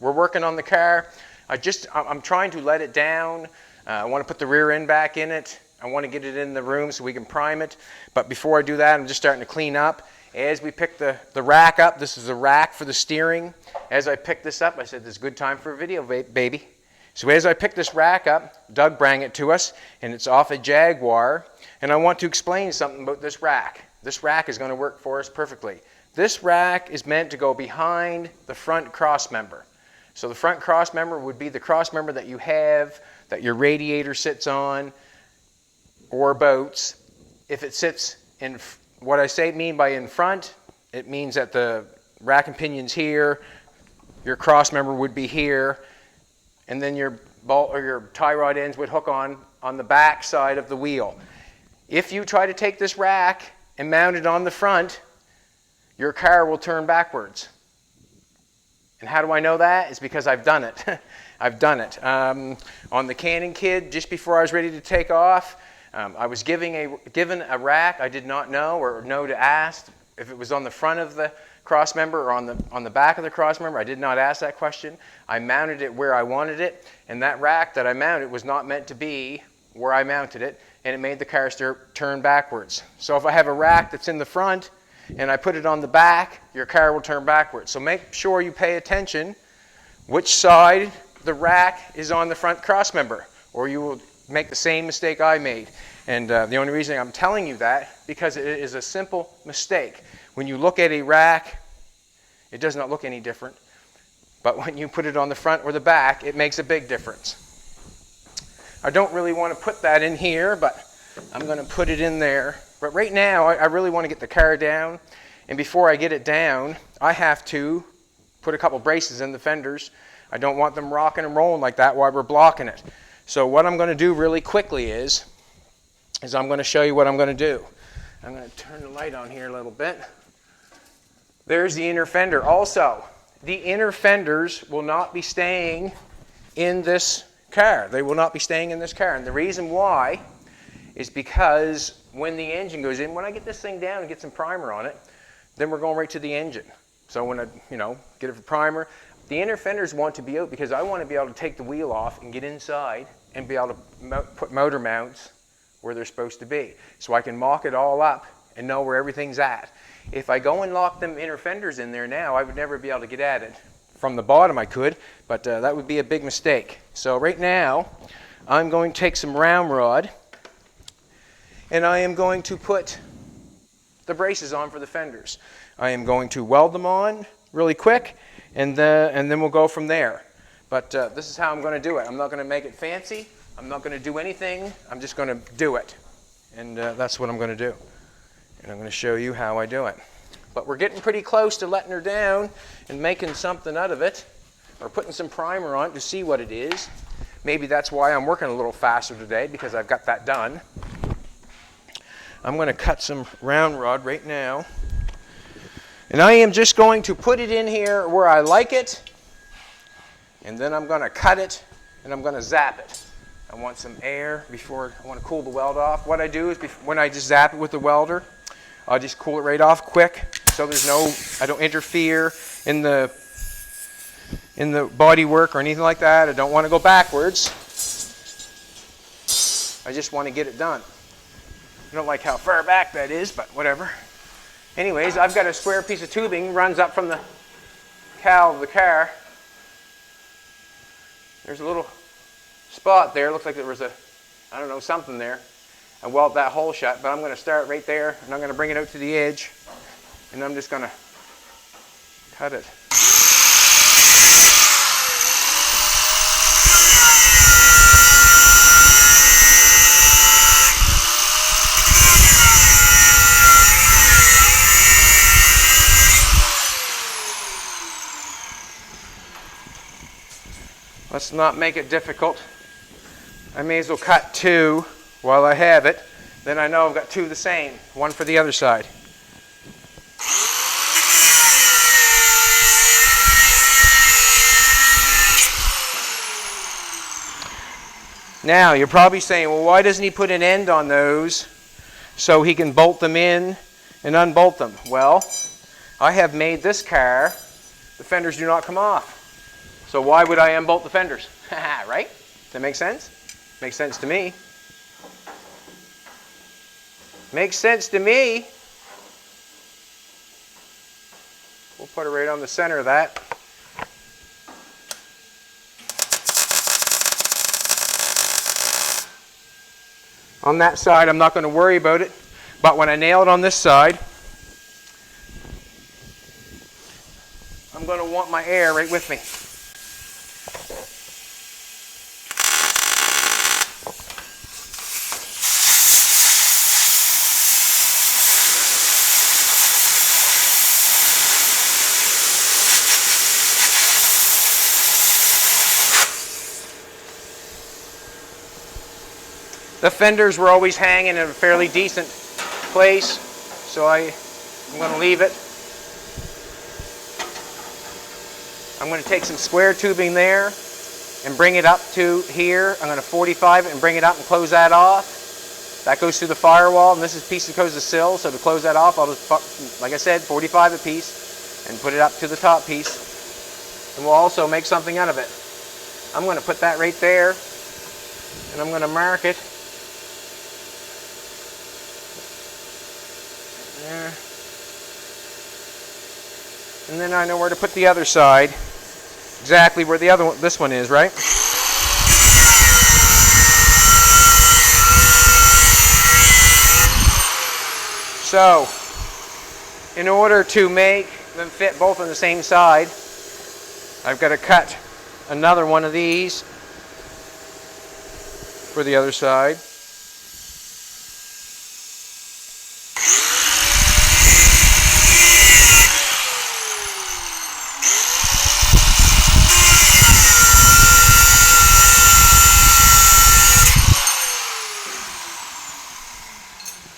we're working on the car. I'm trying to let it down. I want to put the rear end back in it. I want to get it in the room so we can prime it. But before I do that, I'm just starting to clean up. As we pick the rack up, this is a rack for the steering. As I pick this up, I said, this is a good time for a video, baby. So as I pick this rack up, Doug brought it to us, and it's off a Jaguar. And I want to explain something about this rack. This rack is going to work for us perfectly. This rack is meant to go behind the front cross member. So the front cross member would be the cross member that you have, that your radiator sits on, or boats. If it sits in, what I mean by in front, it means that the rack and pinion's here, your cross member would be here, and then your bolt or your tie rod ends would hook on the back side of the wheel. If you try to take this rack and mount it on the front, your car will turn backwards. And how do I know that? It's because I've done it. I've done it. On the Canon Kid, just before I was ready to take off, I was given a rack I did not know or know to ask if it was on the front of the cross member or on the back of the cross member. I did not ask that question. I mounted it where I wanted it, and that rack that I mounted was not meant to be where I mounted it, and it made the car turn backwards. So if I have a rack that's in the front and I put it on the back, your car will turn backwards. So make sure you pay attention which side the rack is on the front cross member, or you will make the same mistake I made. And the only reason I'm telling you that, because it is a simple mistake. When you look at a rack, it does not look any different. But when you put it on the front or the back, it makes a big difference. I don't really want to put that in here, but I'm going to put it in there. But right now, I really want to get the car down. And before I get it down, I have to put a couple braces in the fenders. I don't want them rocking and rolling like that while we're blocking it. So what I'm going to do really quickly is I'm going to show you what I'm going to do. I'm going to turn the light on here a little bit. There's the inner fender. Also, the inner fenders will not be staying in this car. They will not be staying in this car. And the reason why is because when the engine goes in, when I get this thing down and get some primer on it, then we're going right to the engine. So when I, get it for primer, the inner fenders want to be out because I want to be able to take the wheel off and get inside and be able to put motor mounts where they're supposed to be. So I can mock it all up and know where everything's at. If I go and lock them inner fenders in there now, I would never be able to get at it. From the bottom I could, but that would be a big mistake. So right now, I'm going to take some round rod and I am going to put the braces on for the fenders. I am going to weld them on really quick and then we'll go from there. But this is how I'm going to do it. I'm not going to make it fancy. I'm not going to do anything. I'm just going to do it. And that's what I'm going to do. And I'm going to show you how I do it. But we're getting pretty close to letting her down and making something out of it, or putting some primer on it to see what it is. Maybe that's why I'm working a little faster today, because I've got that done. I'm going to cut some round rod right now. And I am just going to put it in here where I like it, and then I'm going to cut it and I'm going to zap it. I want some air before I want to cool the weld off. What I do is when I just zap it with the welder, I'll just cool it right off quick, so I don't interfere in the body work or anything like that. I don't want to go backwards. I just want to get it done. I don't like how far back that is, but whatever. Anyways, I've got a square piece of tubing runs up from the cowl of the car. There's a little spot there. Looks like there was something there. I weld that hole shut, but I'm going to start right there, and I'm going to bring it out to the edge, and I'm just going to cut it. Let's not make it difficult. I may as well cut two while I have it. Then I know I've got two the same, one for the other side. Now, you're probably saying, well, why doesn't he put an end on those so he can bolt them in and unbolt them? Well, I have made this car, the fenders do not come off. So why would I unbolt the fenders? Right? Does that make sense? Makes sense to me. Makes sense to me. We'll put it right on the center of that. On that side, I'm not going to worry about it, but when I nail it on this side, I'm going to want my air right with me. The fenders were always hanging in a fairly decent place, so I'm going to leave it. I'm going to take some square tubing there and bring it up to here. I'm going to 45 it and bring it up and close that off. That goes through the firewall, and this is a piece that goes to the sill, so to close that off, I'll just, like I said, 45 a piece and put it up to the top piece. And we'll also make something out of it. I'm going to put that right there, and I'm going to mark it. There. And then I know where to put the other side, exactly where the other one, this one is, right? So, in order to make them fit both on the same side, I've got to cut another one of these for the other side.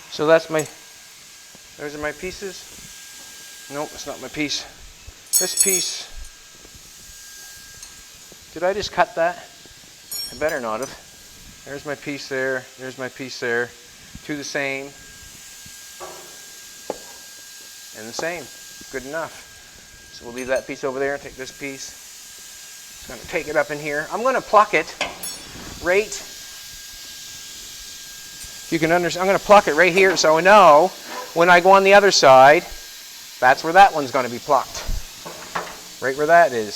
So that's those are my pieces. Nope, it's not my piece. This piece, did I just cut that? I better not have. There's my piece there, there's my piece there. Two the same, and the same, good enough. So we'll leave that piece over there and take this piece. Just gonna take it up in here. I'm gonna pluck it right. You can understand, I'm going to pluck it right here so I know when I go on the other side, that's where that one's going to be plucked. Right where that is.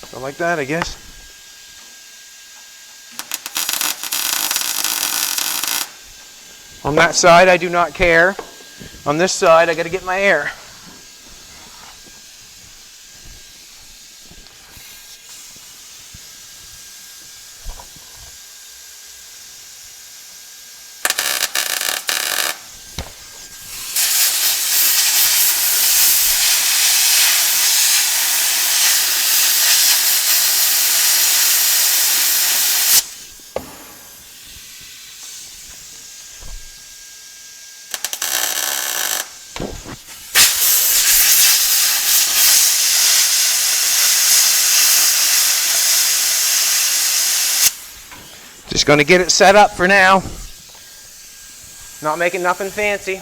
So like that, I guess. On that side, I do not care. On this side, I got to get my air. Just going to get it set up for now. Not making nothing fancy.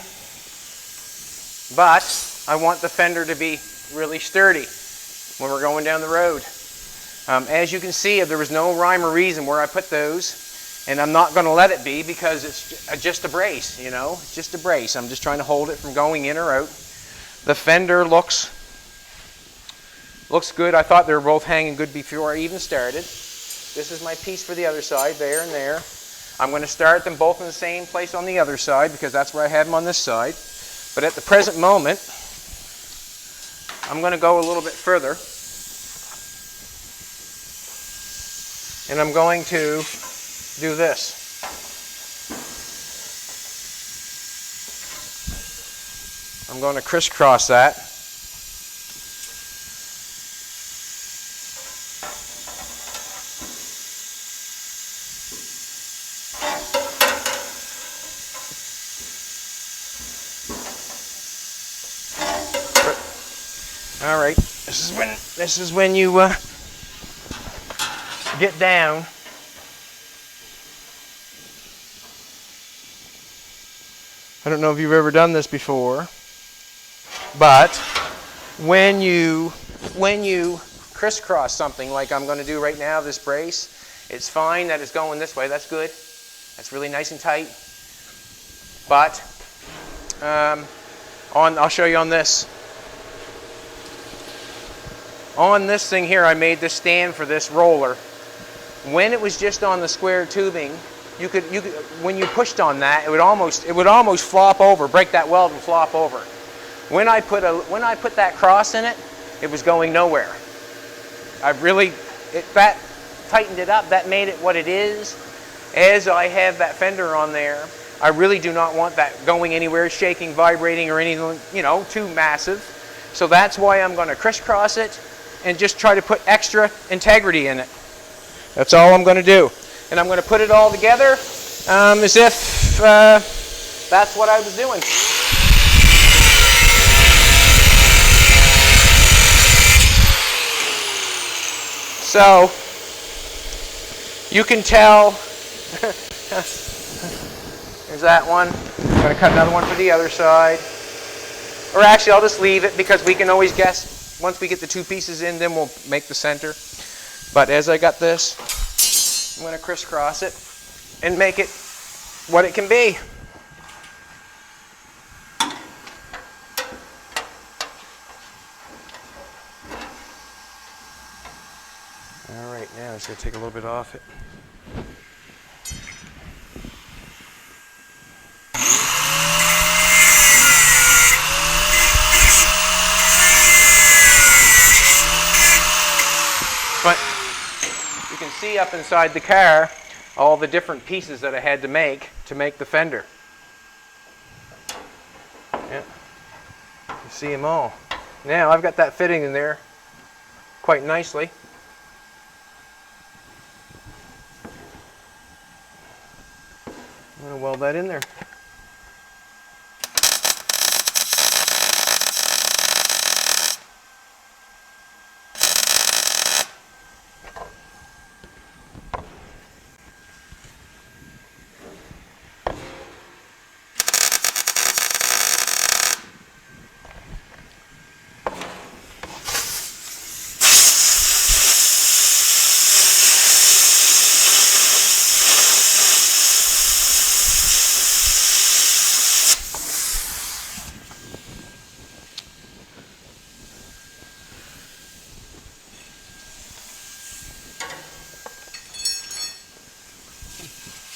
But I want the fender to be really sturdy when we're going down the road. As you can see, there was no rhyme or reason where I put those. And I'm not going to let it be because it's just a brace, you know. It's just a brace. I'm just trying to hold it from going in or out. The fender looks good. I thought they were both hanging good before I even started. This is my piece for the other side, there and there. I'm going to start them both in the same place on the other side because that's where I had them on this side. But at the present moment, I'm going to go a little bit further. And I'm going to do this. I'm going to crisscross that. All right, this is when you get down. I don't know if you've ever done this before, but when you crisscross something like I'm going to do right now, this brace, it's fine that it's going this way. That's good. That's really nice and tight. But I'll show you on this. On this thing here, I made this stand for this roller. When it was just on the square tubing, you could when you pushed on that, it would almost flop over, break that weld and flop over. When I put that cross in it, it was going nowhere. That tightened it up. That made it what it is. As I have that fender on there, I really do not want that going anywhere, shaking, vibrating, or anything, too massive. So that's why I'm going to crisscross it and just try to put extra integrity in it. That's all I'm going to do. And I'm going to put it all together as if that's what I was doing. So you can tell, there's that one. I'm going to cut another one for the other side. Or actually, I'll just leave it because we can always guess. Once we get the two pieces in, then we'll make the center. But as I got this, I'm going to crisscross it and make it what it can be. All right, now I'm just going to take a little bit off it. But you can see up inside the car all the different pieces that I had to make the fender. Yeah, you see them all. Now I've got that fitting in there quite nicely. I'm going to weld that in there.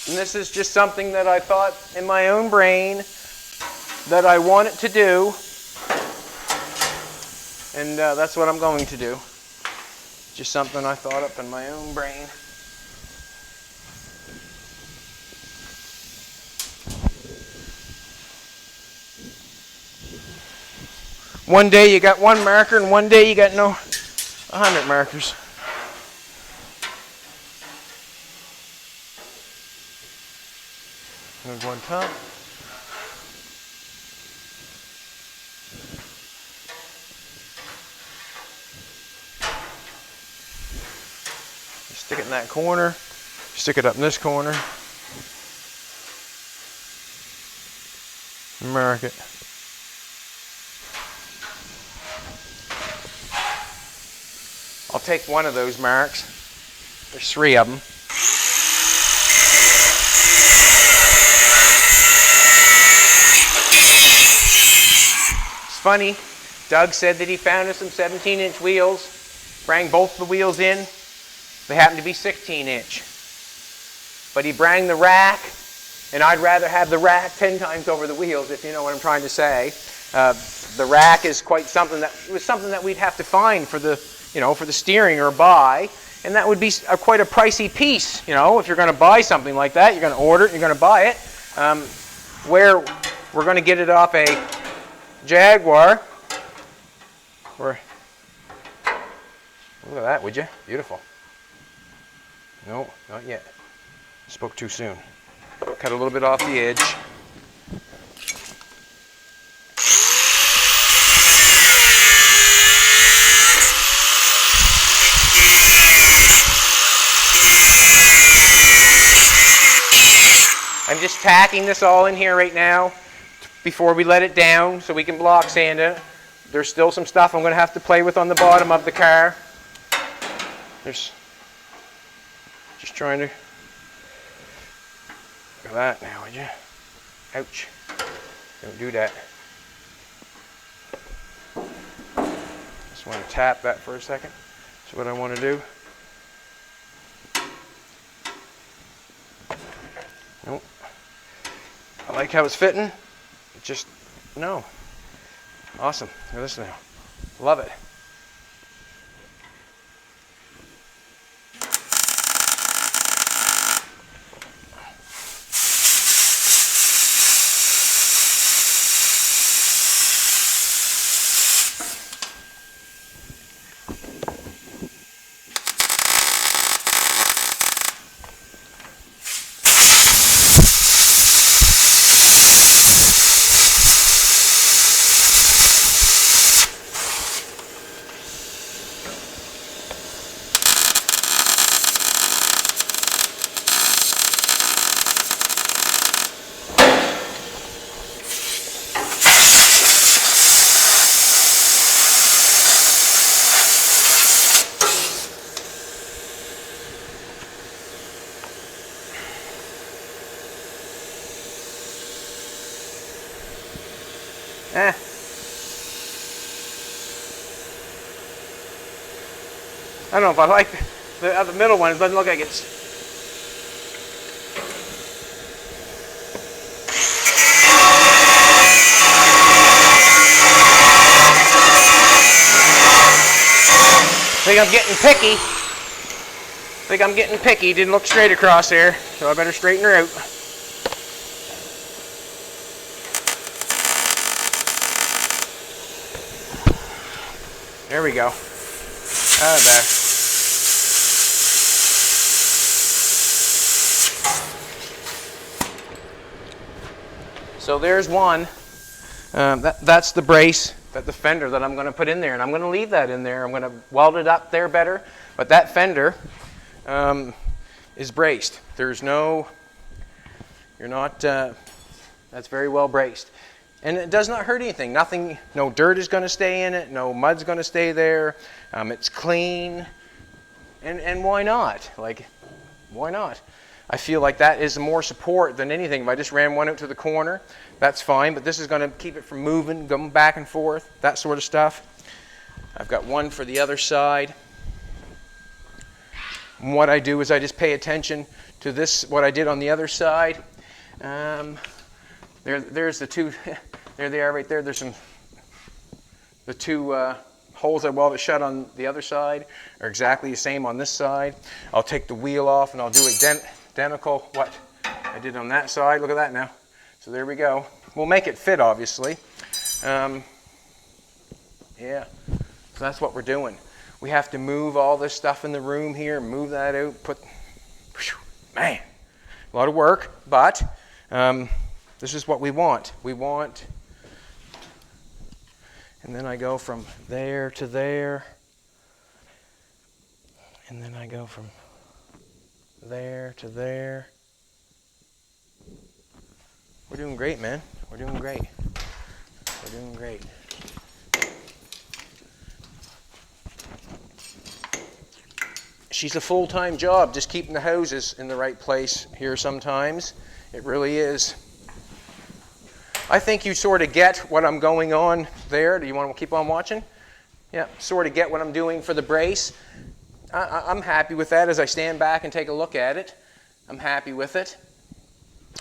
And this is just something that I thought in my own brain that I wanted to do. And that's what I'm going to do. Just something I thought up in my own brain. One day you got one marker and one day you got 100 markers. There's one top. You stick it in that corner. Stick it up in this corner. Mark it. I'll take one of those marks. There's 3 of them. Funny, Doug said that he found us some 17-inch wheels, bring both the wheels in. They happen to be 16-inch. But he bring the rack, and I'd rather have the rack 10 times over the wheels, if you know what I'm trying to say. The rack is quite something that we'd have to find for the, for the steering or buy, and that would be quite a pricey piece. If you're going to buy something like that, you're going to order it, you're going to buy it. Where we're going to get it off a Jaguar. Look at that, would you? Beautiful. No, not yet. Spoke too soon. Cut a little bit off the edge. just tacking this all in here right now before we let it down so we can block sand it. There's still some stuff I'm going to have to play with on the bottom of the car. There's just trying to... Look at that now, would you? Ouch. Don't do that. Just want to tap that for a second. That's what I want to do. Nope. I like how it's fitting. It just, no. Awesome. Look at this now. Love it. I don't know if I like the middle one. It doesn't look like it's... I think I'm getting picky. Didn't look straight across there, so I better straighten her out. There we go. There. So there's one. That's the brace, the fender that I'm going to put in there, and I'm going to leave that in there. I'm going to weld it up there better, but that fender is braced. There's no, that's very well braced. And it does not hurt anything. Nothing, no dirt is going to stay in it, no mud's going to stay there. It's clean, and why not? Like, why not? I feel like that is more support than anything. If I just ran one out to the corner, that's fine, but this is going to keep it from moving, going back and forth, that sort of stuff. I've got one for the other side. And what I do is I just pay attention to this, what I did on the other side. There's the two, there they are right there. There's the two holes I welded shut on the other side are exactly the same on this side. I'll take the wheel off and I'll do identical what I did on that side. Look at that now. So there we go. We'll make it fit, obviously. Yeah, so that's what we're doing. We have to move all this stuff in the room here, move that out, man, a lot of work, but this is what we want. We want, and then I go from there to there, and then I go from there to there. We're doing great, man. We're doing great. We're doing great. She's a full-time job, just keeping the hoses in the right place here sometimes. It really is. I think you sort of get what I'm going on there. Do you want to keep on watching? Yeah, sort of get what I'm doing for the brace. I'm happy with that as I stand back and take a look at it. I'm happy with it.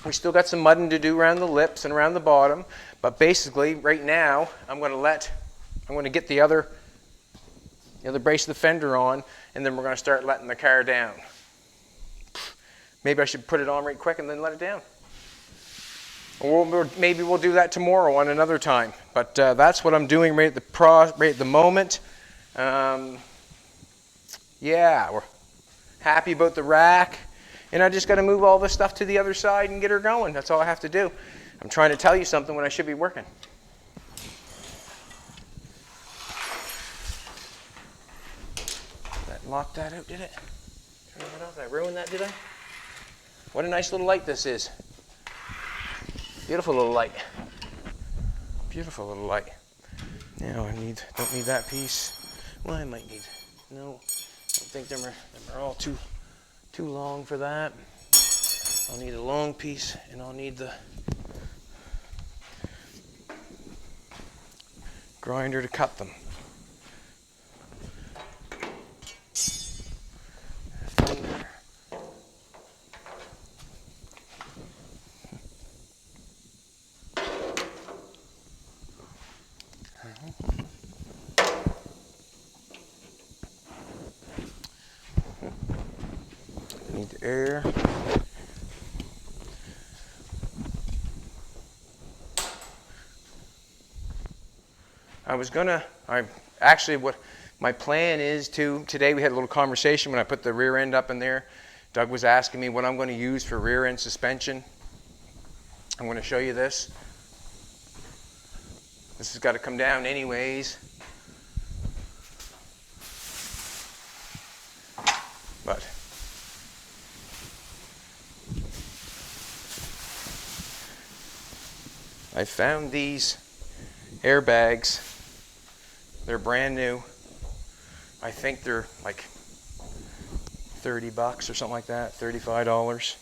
We still got some mudding to do around the lips and around the bottom, but basically right now I'm going to get the other brace of the fender on, and then we're going to start letting the car down. Maybe I should put it on right quick and then let it down. Or maybe we'll do that tomorrow on another time. But that's what I'm doing right at the moment. Yeah, we're happy about the rack. And I just got to move all this stuff to the other side and get her going. That's all I have to do. I'm trying to tell you something when I should be working. That locked that out, did it? Did I ruin that, did I? What a nice little light this is. Beautiful little light. Beautiful little light. Now I don't need that piece. Well, I might need, no, I don't think them are all too long for that. I'll need a long piece, and I'll need the grinder to cut them. Fender. Need the air. What my plan is today we had a little conversation when I put the rear end up in there. Doug was asking me what I'm going to use for rear end suspension. I'm going to show you this. This has got to come down anyways. But I found these airbags. They're brand new. I think they're like $30 or something like that, $35.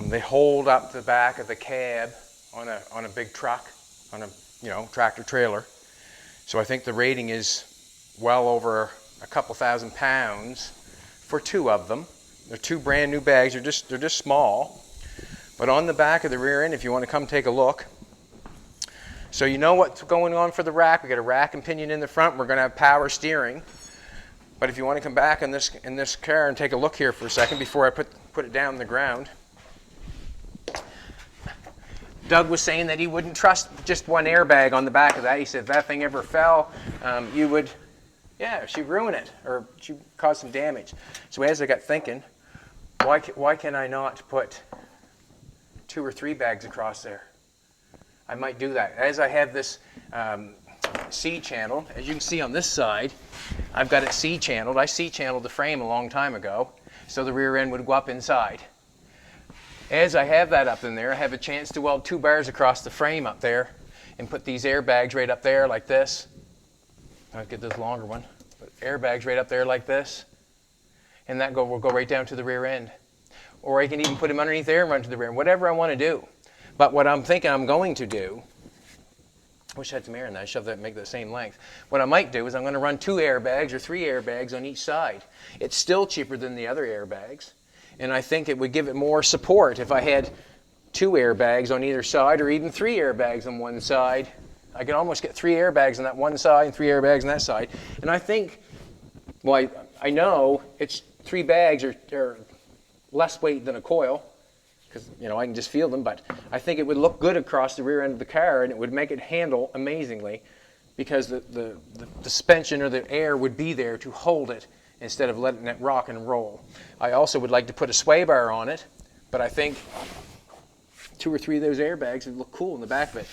They hold up the back of the cab on a big truck, on a tractor trailer. So I think the rating is well over a couple thousand pounds for 2 of them. They're 2 brand new bags. They're just small. But on the back of the rear end, if you want to come take a look. So you know what's going on for the rack. We got a rack and pinion in the front. We're going to have power steering. But if you want to come back in this car and take a look here for a second before I put it down on the ground. Doug was saying that he wouldn't trust just one airbag on the back of that. He said if that thing ever fell, she'd ruin it or she'd cause some damage. So as I got thinking, why can I not put 2 or 3 bags across there? I might do that. As I have this C-channel, as you can see on this side, I've got it C-channeled. I C-channeled the frame a long time ago, so the rear end would go up inside. As I have that up in there, I have a chance to weld 2 bars across the frame up there and put these airbags right up there like this. I'll get this longer one. Put airbags right up there like this, and that will go right down to the rear end. Or I can even put them underneath there and run to the rear end, whatever I want to do. But what I'm thinking I'm going to do, I wish I had some air in that, I shove that and make the same length. What I might do is I'm going to run 2 airbags or 3 airbags on each side. It's still cheaper than the other airbags. And I think it would give it more support if I had 2 airbags on either side or even 3 airbags on one side. I could almost get 3 airbags on that one side and 3 airbags on that side. And I think, well, I know it's 3 bags are less weight than a coil, because I can just feel them, but I think it would look good across the rear end of the car, and it would make it handle amazingly, because the suspension or the air would be there to hold it instead of letting it rock and roll. I also would like to put a sway bar on it, but I think 2 or 3 of those airbags would look cool in the back of it.